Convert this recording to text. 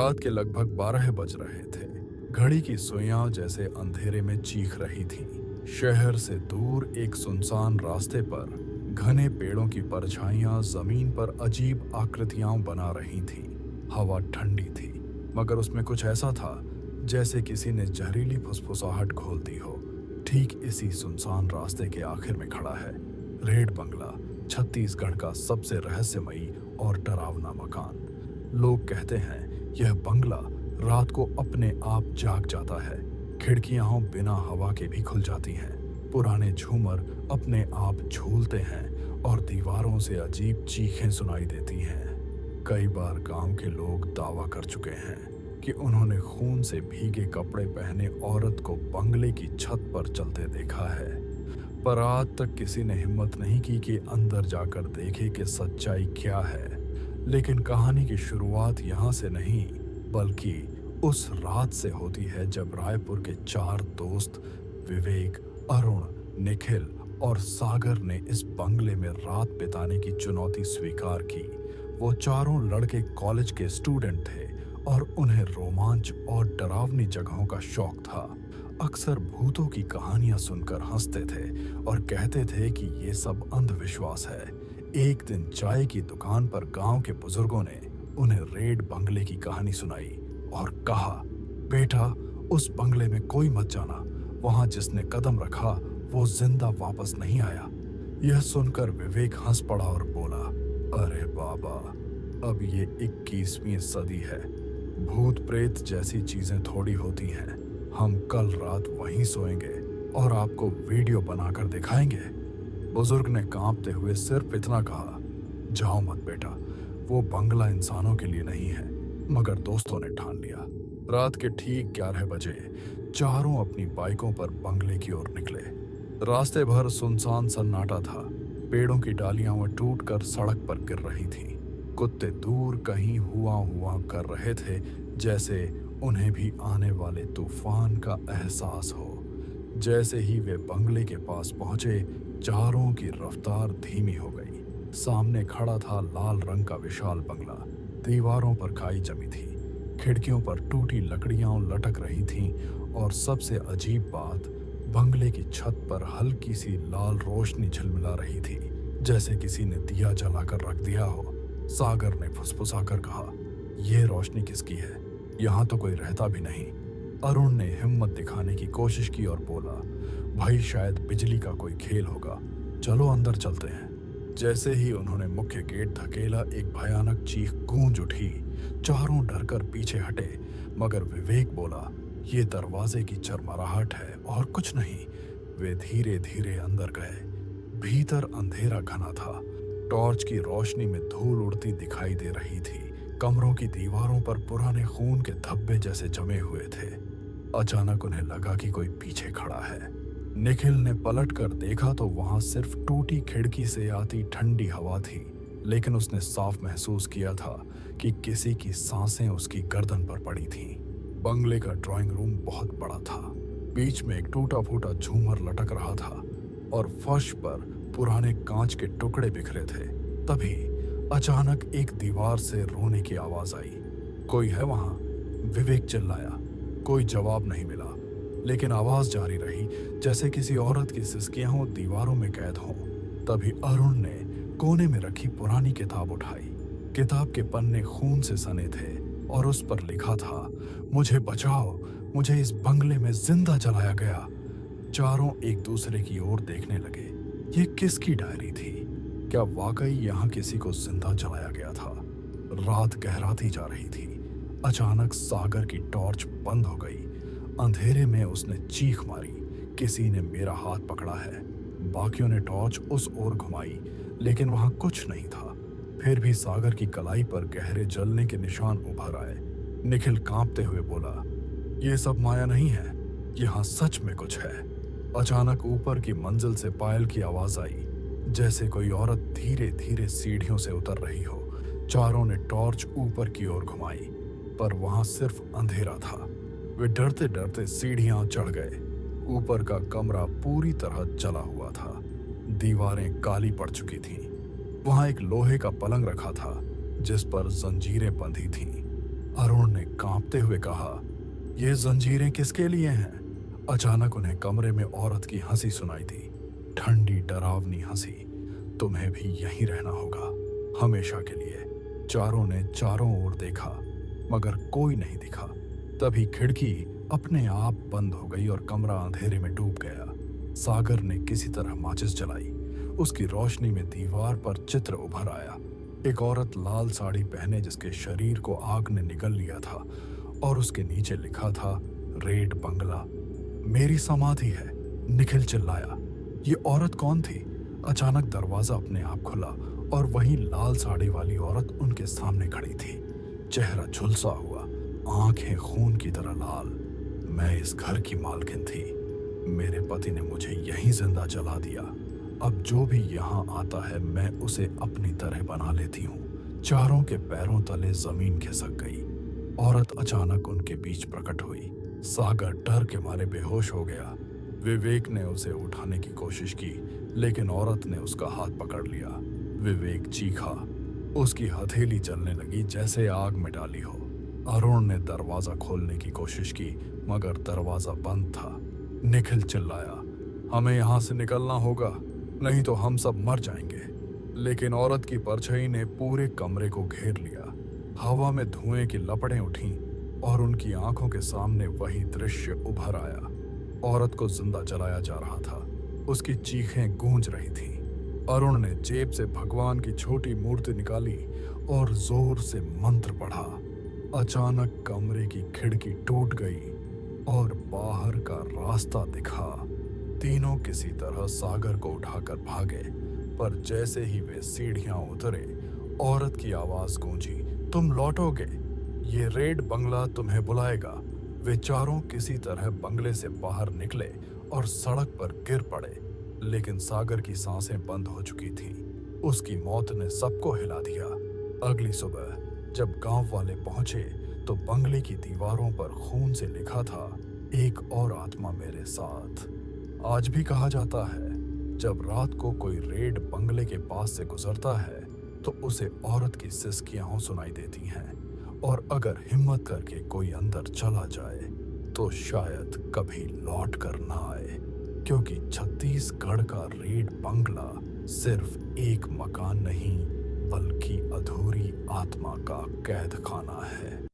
रात के लगभग 12 बज रहे थे। घड़ी की सुइयां जैसे अंधेरे में चीख रही थीं। शहर से दूर एक सुनसान रास्ते पर घने पेड़ों की परछाइयां जमीन पर अजीब आकृतियां बना रही थीं। हवा ठंडी थी, मगर उसमें कुछ ऐसा था जैसे किसी ने जहरीली फुसफुसाहट घोल दी हो। ठीक इसी सुनसान रास्ते के आखिर में खड़ा है रेड बंगला, छत्तीसगढ़ का सबसे रहस्यमयी और डरावना मकान। लोग कहते हैं यह बंगला रात को अपने आप जाग जाता है। खिड़कियां बिना हवा के भी खुल जाती हैं। पुराने झूमर अपने आप झूलते हैं और दीवारों से अजीब चीखें सुनाई देती हैं। कई बार गांव के लोग दावा कर चुके हैं कि उन्होंने खून से भीगे कपड़े पहने औरत को बंगले की छत पर चलते देखा है। पर आज तक किसी ने हिम्मत नहीं की कि अंदर जाकर देखे कि सच्चाई क्या है। लेकिन कहानी की शुरुआत यहाँ से नहीं, बल्कि उस रात से होती है जब रायपुर के 4 दोस्त विवेक, अरुण, निखिल और सागर ने इस बंगले में रात बिताने की चुनौती स्वीकार की। वो चारों लड़के कॉलेज के स्टूडेंट थे और उन्हें रोमांच और डरावनी जगहों का शौक था। अक्सर भूतों की कहानियां सुनकर हंसते थे और कहते थे कि ये सब अंधविश्वास है। एक दिन चाय की दुकान पर गांव के बुजुर्गों ने उन्हें रेड बंगले की कहानी सुनाई और कहा, बेटा, उस बंगले में कोई मत जाना। वहां जिसने कदम रखा वो जिंदा वापस नहीं आया। यह सुनकर विवेक हंस पड़ा और बोला, अरे बाबा, अब ये 21वीं सदी है। भूत प्रेत जैसी चीजें थोड़ी होती हैं। हम कल रात वहीं सोएंगे और आपको वीडियो बनाकर दिखाएंगे। बुजुर्ग ने कांपते हुए सिर्फ इतना कहा, जाओ मत बेटा, वो बंगला इंसानों के लिए नहीं है। मगर दोस्तों ने ठान लिया। रात के ठीक 11 बजे चारों अपनी बाइकों पर बंगले की ओर निकले। रास्ते भर सुनसान सन्नाटा था। पेड़ों की डालियां वो टूटकर सड़क पर गिर रही थीं। कुत्ते दूर कहीं हुआ हुआ कर रहे थे, जैसे उन्हें भी आने वाले तूफान का एहसास हो। जैसे ही वे बंगले के पास पहुंचे, चारों की रफ्तार धीमी हो गई। सामने खड़ा था लाल रंग का विशाल बंगला। दीवारों पर खाई जमी थी, खिड़कियों पर टूटी लकड़ियां लटक रही थीं और सबसे अजीब बात, बंगले की छत पर हल्की सी लाल रोशनी झिलमिला रही थी, जैसे किसी ने दिया जलाकर रख दिया हो। सागर ने फुसफुसाकर कहा, यह रोशनी किसकी है? यहाँ तो कोई रहता भी नहीं। अरुण ने हिम्मत दिखाने की कोशिश की और बोला, भाई, शायद बिजली का कोई खेल होगा, चलो अंदर चलते हैं। जैसे ही उन्होंने मुख्य गेट धकेला, एक भयानक चीख गूंज उठी। चारों डरकर पीछे हटे, मगर विवेक बोला, ये दरवाजे की चरमराहट है और कुछ नहीं। वे धीरे धीरे अंदर गए। भीतर अंधेरा घना था। टॉर्च की रोशनी में धूल उड़ती दिखाई दे रही थी। कमरों की दीवारों पर पुराने खून के धब्बे जैसे जमे हुए थे। अचानक उन्हें लगा कि कोई पीछे खड़ा है। निखिल ने पलट कर देखा तो वहां सिर्फ टूटी खिड़की से आती ठंडी हवा थी, लेकिन उसने साफ महसूस किया था कि किसी की सांसें उसकी गर्दन पर पड़ी थीं। बंगले का ड्राइंग रूम बहुत बड़ा था। बीच में एक टूटा फूटा झूमर लटक रहा था और फर्श पर पुराने कांच के टुकड़े बिखरे थे। तभी अचानक एक दीवार से रोने की आवाज आई। कोई है वहां? विवेक चिल्लाया। कोई जवाब नहीं मिला, लेकिन आवाज जारी रही, जैसे किसी औरत की सिसकियां हो दीवारों में कैद हों। तभी अरुण ने कोने में रखी पुरानी किताब उठाई। किताब के पन्ने खून से सने थे और उस पर लिखा था, मुझे बचाओ, मुझे इस बंगले में जिंदा जलाया गया। चारों एक दूसरे की ओर देखने लगे। ये किसकी डायरी थी? क्या वाकई यहाँ किसी को जिंदा जलाया गया था? रात गहराती जा रही थी। अचानक सागर की टॉर्च बंद हो गई। अंधेरे में उसने चीख मारी, किसी ने मेरा हाथ पकड़ा है। बाकियों ने टॉर्च उस ओर घुमाई, लेकिन वहां कुछ नहीं था। फिर भी सागर की कलाई पर गहरे जलने के निशान उभर आए। निखिल कांपते हुए बोला, ये सब माया नहीं है, यहाँ सच में कुछ है। अचानक ऊपर की मंजिल से पायल की आवाज आई, जैसे कोई औरत धीरे धीरे सीढ़ियों से उतर रही हो। चारों ने टॉर्च ऊपर की ओर घुमाई, पर वहां सिर्फ अंधेरा था। वे डरते डरते सीढ़ियां चढ़ गए। ऊपर का कमरा पूरी तरह जला हुआ था। दीवारें काली पड़ चुकी थीं। वहां एक लोहे का पलंग रखा था, जिस पर जंजीरें बंधी थीं। अरुण ने कांपते हुए कहा, ये जंजीरें किसके लिए हैं? अचानक उन्हें कमरे में औरत की हंसी सुनाई दी, ठंडी डरावनी हंसी। तुम्हें भी यहीं रहना होगा, हमेशा के लिए। चारों ने चारों ओर देखा, मगर कोई नहीं दिखा। तभी खिड़की अपने आप बंद हो गई और कमरा अंधेरे में डूब गया। सागर ने किसी तरह माचिस जलाई। उसकी रोशनी में दीवार पर चित्र उभर आया। एक औरत लाल साड़ी पहने जिसके शरीर को आग ने निगल लिया था, और उसके नीचे लिखा था, रेड बंगला। मेरी समाधि है, निखिल चिल्लाया। ये औरत कौन थी? अचानक दरवाजा अपने आप खुला और वही लाल साड़ी वाली औरत उनके सामने खड़ी थी। चेहरा झुलसा हुआ, आंखें खून की तरह लाल। मैं इस घर की मालकिन थी। मेरे पति ने मुझे यहीं जिंदा जला दिया। अब जो भी यहाँ आता है मैं उसे अपनी तरह बना लेती हूँ। चारों के पैरों तले जमीन खिसक गई। औरत अचानक उनके बीच प्रकट हुई। सागर डर के मारे बेहोश हो गया। विवेक ने उसे उठाने की कोशिश की, लेकिन औरत ने उसका हाथ पकड़ लिया। विवेक चीखा। उसकी हथेली जलने लगी जैसे आग में डाली हो। अरुण ने दरवाजा खोलने की कोशिश की, मगर दरवाजा बंद था। निखिल चिल्लाया, हमें यहाँ से निकलना होगा, नहीं तो हम सब मर जाएंगे। लेकिन औरत की परछाई ने पूरे कमरे को घेर लिया। हवा में धुएं की लपटें उठीं और उनकी आंखों के सामने वही दृश्य उभर आया। औरत को जिंदा जलाया जा रहा था। उसकी चीखें गूंज रही थीं। अरुण ने जेब से भगवान की छोटी मूर्ति निकाली और जोर से मंत्र पढ़ा। अचानक कमरे की खिड़की टूट गई और बाहर का रास्ता दिखा। तीनों किसी तरह सागर को उठाकर भागे, पर जैसे ही वे सीढ़ियां उतरे, औरत की आवाज गूंजी, तुम लौटोगे, ये रेड बंगला तुम्हें बुलाएगा। वे चारों किसी तरह बंगले से बाहर निकले और सड़क पर गिर पड़े, लेकिन सागर की सांसें बंद हो चुकी थीं। उसकी मौत ने सबको हिला दिया। अगली सुबह जब गांव वाले पहुंचे तो बंगले की दीवारों पर खून से लिखा था, एक और आत्मा मेरे साथ। आज भी कहा जाता है, जब रात को कोई रेड बंगले के पास से गुजरता है तो उसे औरत की सिसकियां सुनाई देती हैं, और अगर हिम्मत करके कोई अंदर चला जाए तो शायद कभी लौट कर ना आए, क्योंकि छत्तीसगढ़ का रेड बंगला सिर्फ एक मकान नहीं बल्कि अधूरी आत्मा का कैद खाना है।